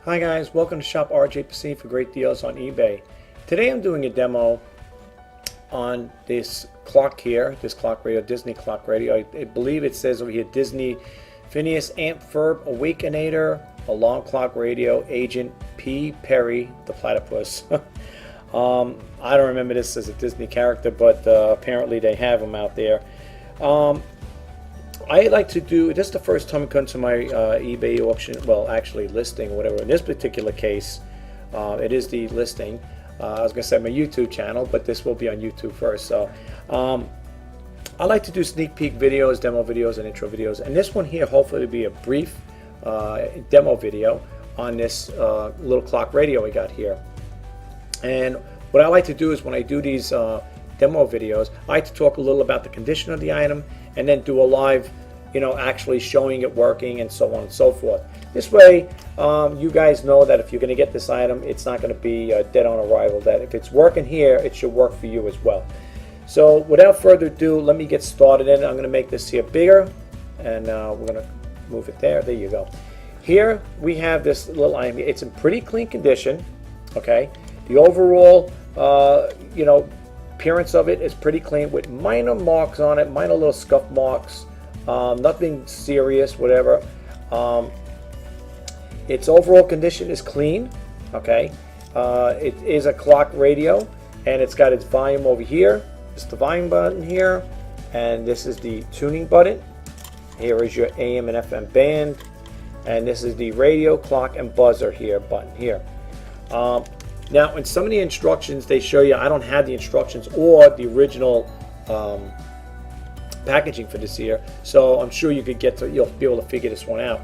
Hi guys, welcome to Shop RJ for great deals on eBay. Today I'm doing a demo on this clock here, this clock radio, Disney clock radio. I believe it says over here Disney Phineas Amp Ferb Awakenator Alarm Clock Radio Agent P. Perry the Platypus. I don't remember this as a Disney character, but apparently they have them out there. I like to do, this is the first time I come to my eBay auction, well actually listing or whatever. In this particular case, it is the listing. I was going to say my YouTube channel, but this will be on YouTube first. So I like to do sneak peek videos, demo videos, and intro videos. And this one here hopefully will be a brief demo video on this little clock radio we got here. And what I like to do is when I do these demo videos, I like to talk a little about the condition of the item and then do a live, actually showing it working and so on and so forth. This way, you guys know that if you're going to get this item, it's not going to be dead on arrival, that if it's working here, it should work for you as well. So without further ado, let me get started in. I'm going to make this here bigger, and we're going to move it there. There you go. Here we have this little item. It's in pretty clean condition, okay? The overall, appearance of it is pretty clean with minor marks on it, minor little scuff marks, nothing serious, whatever. Its overall condition is clean, okay? It is a clock radio, and it's got its volume over here. It's the volume button here, and this is the tuning button. Here is your AM and FM band, and this is the radio, clock, and buzzer here button here. Now, in some of the instructions they show you, I don't have the instructions or the original packaging for this here, so I'm sure you could you'll be able to figure this one out.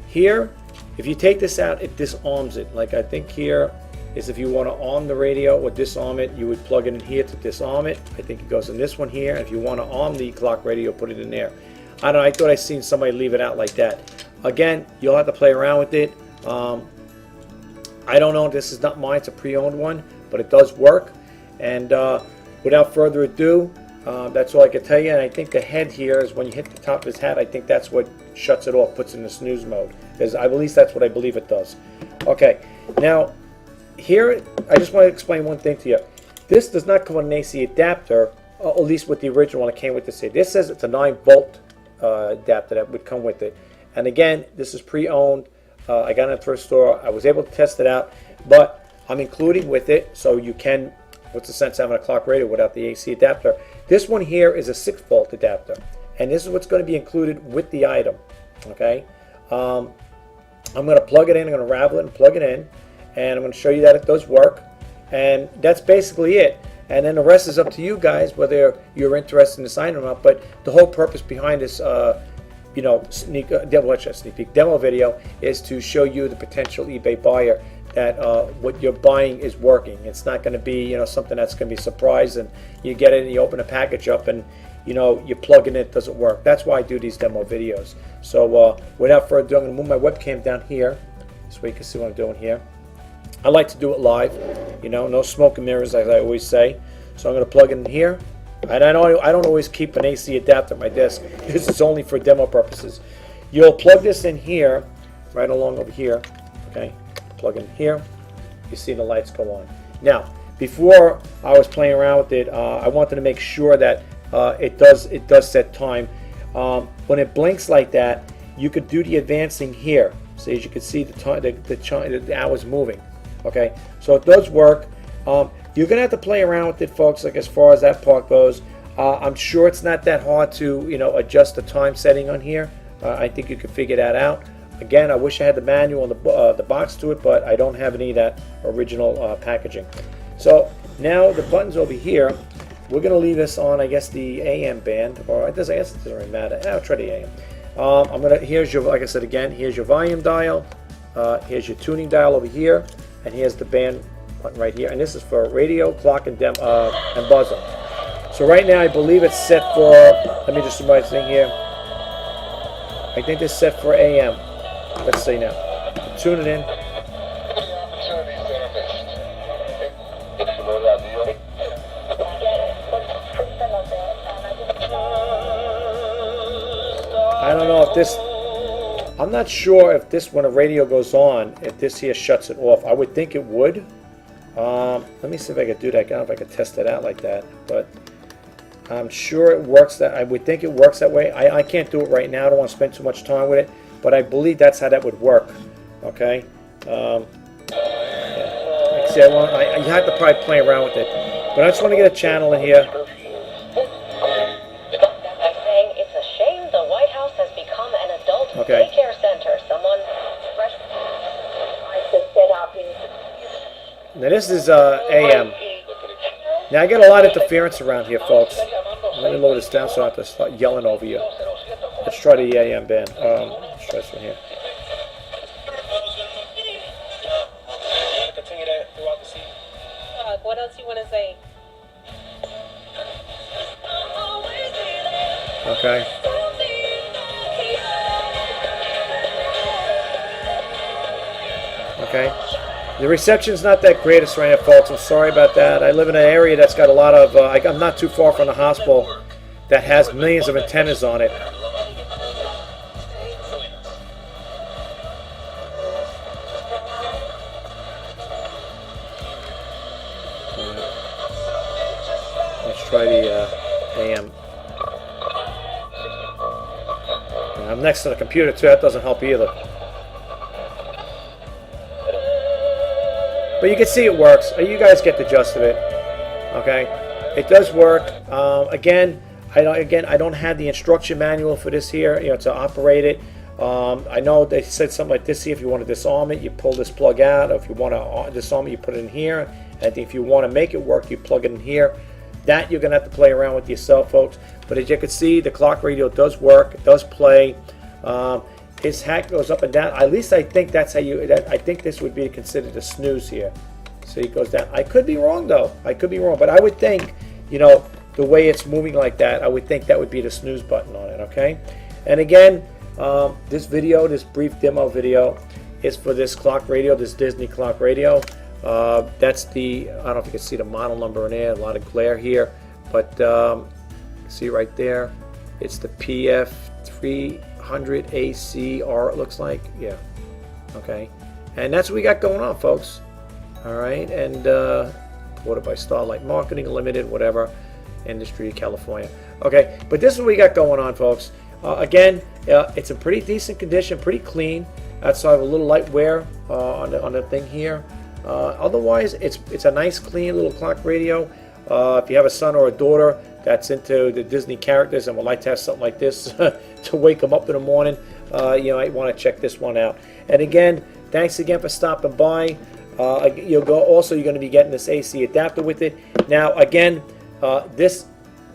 Here, if you take this out, it disarms it. Like I think here is if you want to arm the radio or disarm it, you would plug it in here to disarm it. I think it goes in this one here. If you want to arm the clock radio, put it in there. I don't know, I thought I seen somebody leave it out like that. Again, you'll have to play around with it. I don't know, this is not mine, it's a pre-owned one, but it does work. And without further ado, that's all I can tell you. And I think the head here is when you hit the top of his hat, I think that's what shuts it off, puts it in the snooze mode. At least that's what I believe it does. Okay, now here, I just want to explain one thing to you. This does not come with an AC adapter, at least with the original one it came with this here. This says it's a 9-volt adapter that would come with it. And again, this is pre-owned. I got it at the thrift store. I was able to test it out, but I'm including with it, so you can, what's the sense having a clock radio without the AC adapter? This one here is a 6-volt adapter, and this is what's going to be included with the item, okay? I'm going to plug it in, I'm going to ravel it and plug it in, and I'm going to show you that it does work, and that's basically it. And then the rest is up to you guys, whether you're interested in this item or not, but the whole purpose behind this sneak peek demo video is to show you the potential eBay buyer that what you're buying is working. It's not going to be something that's going to be a surprise and you get it and you open a package up and you plug in it doesn't work. That's why I do these demo videos. So without further ado, I'm going to move my webcam down here so you can see what I'm doing here. I like to do it live, no smoke and mirrors as I always say. So I'm going to plug it in here. And I don't always keep an AC adapter at my desk. This is only for demo purposes. You'll plug this in here, right along over here. Okay, plug in here. You see the lights go on. Now, before I was playing around with it, I wanted to make sure that it does set time. When it blinks like that, you could do the advancing here. So as you can see, the hour's moving. Okay, so it does work. You're going to have to play around with it, folks, like as far as that part goes. I'm sure it's not that hard to, adjust the time setting on here. I think you can figure that out. Again, I wish I had the manual and the box to it, but I don't have any of that original packaging. So now the buttons over here, we're going to leave this on, I guess, the AM band, or I guess it doesn't really matter. I'll try the AM. Here's your, like I said again, here's your volume dial, here's your tuning dial over here, and here's the band button right here, and this is for radio, clock, and buzzer. So right now I believe it's set for, let me just do my thing here. I think it's set for AM. Let's see now. Tune it in. I don't know if this I'm not sure if this, when a radio goes on, if this here shuts it off. I would think it would. Let me see if I could do that. I don't know if I could test it out like that, but I'm sure it works. That I would think it works that way. I can't do it right now. I don't want to spend too much time with it, but I believe that's how that would work. Okay. Yeah. Like I said, you have to probably play around with it, but I just want to get a channel in here. It's a shame the White House has become an adult daycare center. Someone fresh to set up in. Now this is AM. Now I get a lot of interference around here, folks. Let me lower this down so I don't have to start yelling over you. Let's try the AM band. Let's try this one here. What else you want to say? Okay. Okay. The reception's not that greatest right now, folks. I'm sorry about that. I live in an area that's got a lot of, I'm not too far from the hospital that has millions of antennas on it. Let's try the AM. And I'm next to the computer too, that doesn't help either. But you can see it works. You guys get the gist of it. Okay, it does work. Again, I don't have the instruction manual for this here, to operate it. I know they said something like this here. If you want to disarm it, you pull this plug out. Or if you want to disarm it, you put it in here. And if you want to make it work, you plug it in here. That you're gonna have to play around with yourself, folks. But as you can see, the clock radio does work. It does play. His hat goes up and down. At least I think that's how you. I think this would be considered a snooze here. So he goes down. I could be wrong though. I could be wrong, but I would think, the way it's moving like that, I would think that would be the snooze button on it. Okay. And again, this video, this brief demo video, is for this clock radio, this Disney clock radio. That's the. I don't know if you can see the model number in there. A lot of glare here, but see right there. It's the PF300ACR. It looks like. Yeah. Okay. And that's what we got going on, folks. All right, and ordered by Starlight Marketing Limited, whatever, Industry, California. Okay, but this is what we got going on, folks. Again, it's a pretty decent condition, pretty clean. Outside of a little light wear on the thing here. Otherwise, it's a nice, clean little clock radio. If you have a son or a daughter that's into the Disney characters and would like to have something like this to wake them up in the morning, you might want to check this one out. And again, thanks again for stopping by. You're going to be getting this AC adapter with it. Now, again, this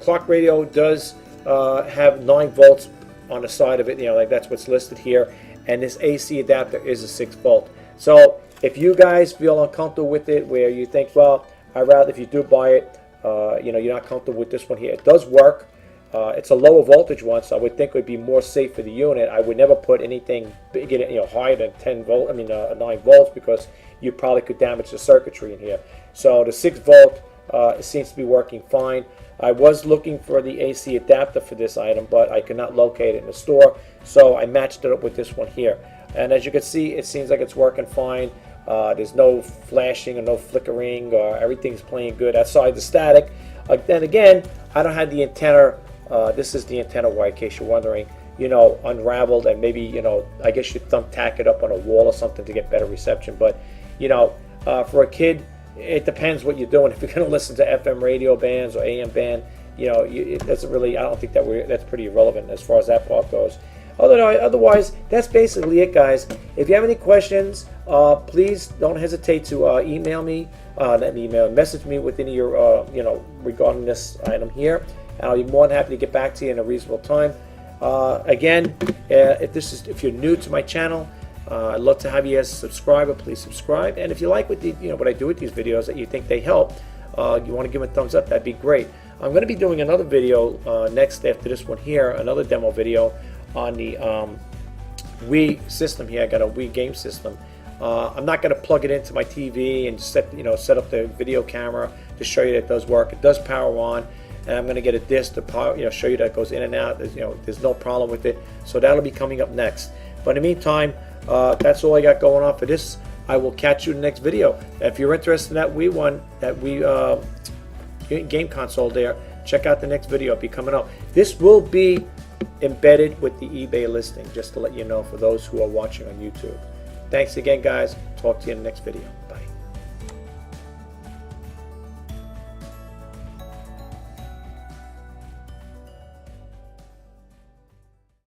clock radio does have 9 volts on the side of it. Like that's what's listed here. And this AC adapter is a 6 volt. So if you guys feel uncomfortable with it, where you think, well, I'd rather, if you do buy it, you're not comfortable with this one here, it does work. It's a lower voltage one, so I would think it would be more safe for the unit. I would never put anything big, higher than 9 volts, because you probably could damage the circuitry in here. So the 6 volt it seems to be working fine. I was looking for the AC adapter for this item, but I could not locate it in the store, so I matched it up with this one here. And as you can see, it seems like it's working fine. There's no flashing or no flickering. Everything's playing good outside the static. Then again, I don't have the antenna. This is the antenna wire, in case you're wondering. Unraveled, and maybe I guess you thumbtack it up on a wall or something to get better reception. But for a kid, it depends what you're doing. If you're going to listen to FM radio bands or AM band, it doesn't really. I don't think that's pretty irrelevant as far as that part goes. Otherwise, that's basically it, guys. If you have any questions, please don't hesitate to email me, message me with any of your, regarding this item here. And I'll be more than happy to get back to you in a reasonable time. Again, if you're new to my channel, I'd love to have you as a subscriber. Please subscribe. And if you like what I do with these videos, that you think they help, you want to give them a thumbs up, that'd be great. I'm going to be doing another video next after this one here, another demo video on the Wii system here. I got a Wii game system. I'm not going to plug it into my TV and set up the video camera to show you that it does work. It does power on, and I'm going to get a disc to power, show you that it goes in and out. There's no problem with it. So that'll be coming up next. But in the meantime, that's all I got going on for this. I will catch you in the next video. If you're interested in that Wii game console there, check out the next video. It'll be coming up. This will be embedded with the eBay listing, just to let you know for those who are watching on YouTube. Thanks again, guys. Talk to you in the next video. Bye.